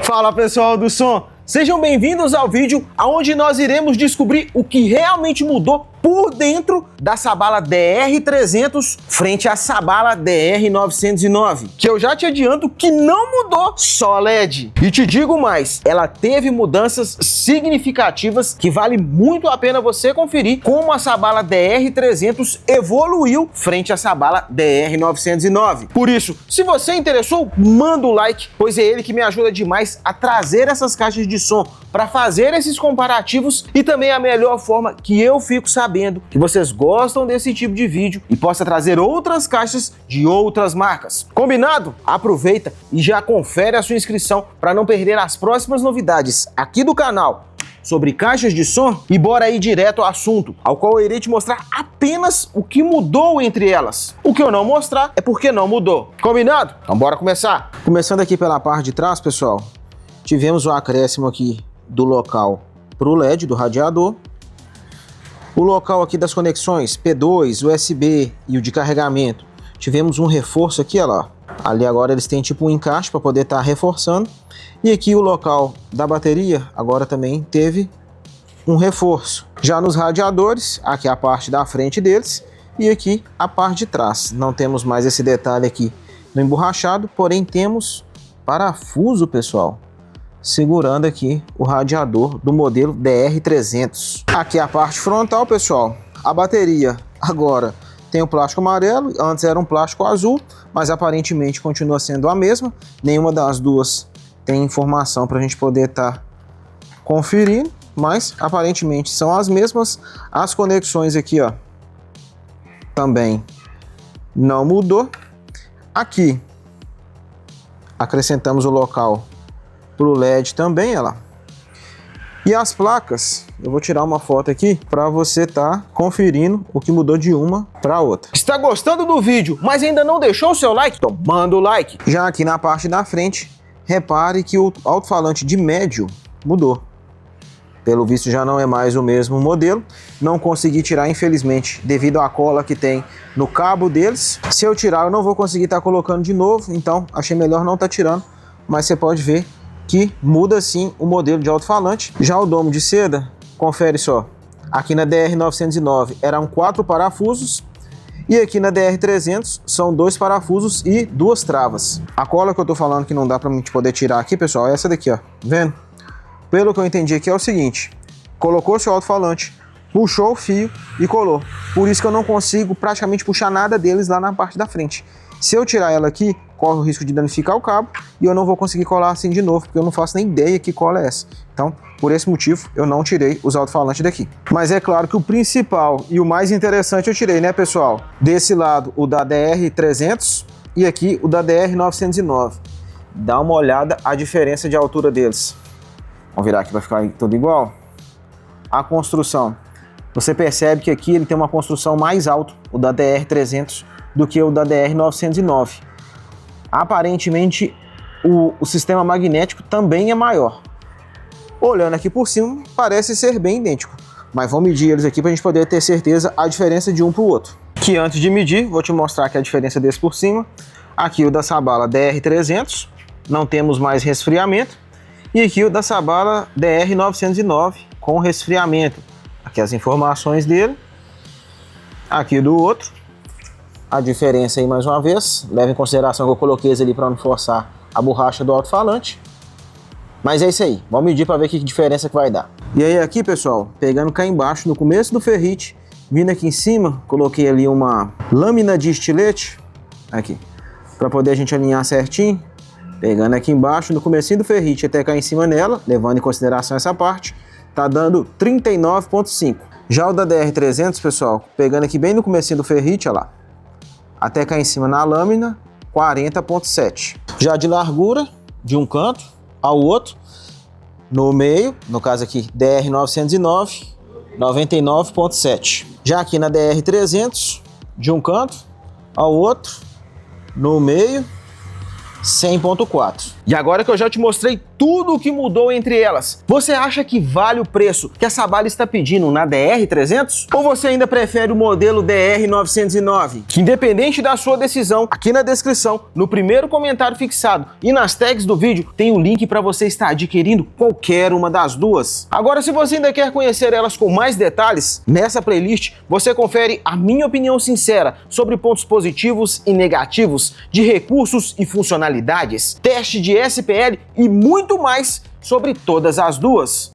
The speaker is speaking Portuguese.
Fala pessoal do som, sejam bem-vindos ao vídeo onde nós iremos descobrir o que realmente mudou por dentro da Sabala DR300 frente à Sabala DR909, que eu já te adianto que não mudou só LED. E te digo mais, ela teve mudanças significativas que vale muito a pena você conferir como a Sabala DR300 evoluiu frente à Sabala DR909. Por isso, se você interessou, manda o like, pois é ele que me ajuda demais a trazer essas caixas de som para fazer esses comparativos e também a melhor forma que eu fico sabendo que vocês gostam desse tipo de vídeo e possa trazer outras caixas de outras marcas. Combinado? Aproveita e já confere a sua inscrição para não perder as próximas novidades aqui do canal sobre caixas de som e bora ir direto ao assunto, ao qual eu irei te mostrar apenas o que mudou entre elas. O que eu não mostrar é porque não mudou. Combinado? Então bora começar. Começando aqui pela parte de trás, pessoal, tivemos o acréscimo aqui do local para o LED do radiador. O local aqui das conexões P2, USB e o de carregamento, tivemos um reforço aqui, olha lá. Ali agora eles têm tipo um encaixe para poder estar reforçando. E aqui o local da bateria agora também teve um reforço. Já nos radiadores, aqui a parte da frente deles e aqui a parte de trás. Não temos mais esse detalhe aqui no emborrachado, porém temos parafuso, pessoal, segurando aqui o radiador do modelo DR300. Aqui a parte frontal, pessoal, a bateria agora tem o plástico amarelo, antes era um plástico azul, mas aparentemente continua sendo a mesma. Nenhuma das duas tem informação para a gente poder estar conferindo, mas aparentemente são as mesmas. As conexões aqui, ó, também não mudou. Aqui acrescentamos o local pro LED também, olha lá. E as placas, eu vou tirar uma foto aqui para você tá conferindo o que mudou de uma para outra. Está gostando do vídeo, mas ainda não deixou o seu like? Então manda o like. Já aqui na parte da frente, repare que o alto-falante de médio mudou. Pelo visto já não é mais o mesmo modelo. Não consegui tirar, infelizmente, devido à cola que tem no cabo deles. Se eu tirar, eu não vou conseguir estar colocando de novo, então achei melhor não estar tirando, mas você pode ver que muda sim o modelo de alto-falante. Já o domo de seda, confere só, aqui na DR909 eram 4 parafusos e aqui na DR300 são 2 parafusos e 2 travas. A cola que eu tô falando que não dá pra gente poder tirar aqui, pessoal, é essa daqui, ó, vendo? Pelo que eu entendi aqui é o seguinte, colocou seu alto-falante, puxou o fio e colou. Por isso que eu não consigo praticamente puxar nada deles lá na parte da frente. Se eu tirar ela aqui, corre o risco de danificar o cabo e eu não vou conseguir colar assim de novo, porque eu não faço nem ideia que cola é essa. Então, por esse motivo, eu não tirei os alto-falantes daqui. Mas é claro que o principal e o mais interessante eu tirei, né, pessoal? Desse lado, o da DR300 e aqui o da DR909. Dá uma olhada a diferença de altura deles. Vamos virar aqui para ficar tudo igual. A construção. Você percebe que aqui ele tem uma construção mais alta, o da DR300, do que o da DR909. Aparentemente o sistema magnético também é maior. Olhando aqui por cima parece ser bem idêntico, mas vamos medir eles aqui para a gente poder ter certeza a diferença de um para o outro. Que antes de medir, vou te mostrar aqui a diferença desse por cima. Aqui o da Sabala DR300, não temos mais resfriamento, e aqui o da Sabala DR909 com resfriamento. Aqui as informações dele, aqui do outro. A diferença aí mais uma vez, leva em consideração que eu coloquei eles ali para não forçar a borracha do alto-falante. Mas é isso aí, vamos medir para ver que diferença que vai dar. E aí aqui, pessoal, pegando cá embaixo, no começo do ferrite, vindo aqui em cima, coloquei ali uma lâmina de estilete, aqui, para poder a gente alinhar certinho. Pegando aqui embaixo, no comecinho do ferrite até cá em cima nela, levando em consideração essa parte, tá dando 39,5. Já o da DR300, pessoal, pegando aqui bem no comecinho do ferrite, olha lá, até cá em cima na lâmina, 40,7. Já de largura, de um canto ao outro, no meio, no caso aqui, DR909, 99,7. Já aqui na DR300, de um canto ao outro, no meio, 100,4. E agora que eu já te mostrei tudo o que mudou entre elas. Você acha que vale o preço que a Sabala está pedindo na DR300? Ou você ainda prefere o modelo DR909? Que independente da sua decisão, aqui na descrição, no primeiro comentário fixado e nas tags do vídeo, tem o link para você estar adquirindo qualquer uma das duas. Agora, se você ainda quer conhecer elas com mais detalhes, nessa playlist você confere a minha opinião sincera sobre pontos positivos e negativos de recursos e funcionalidades, teste de SPL e muito mais sobre todas as duas.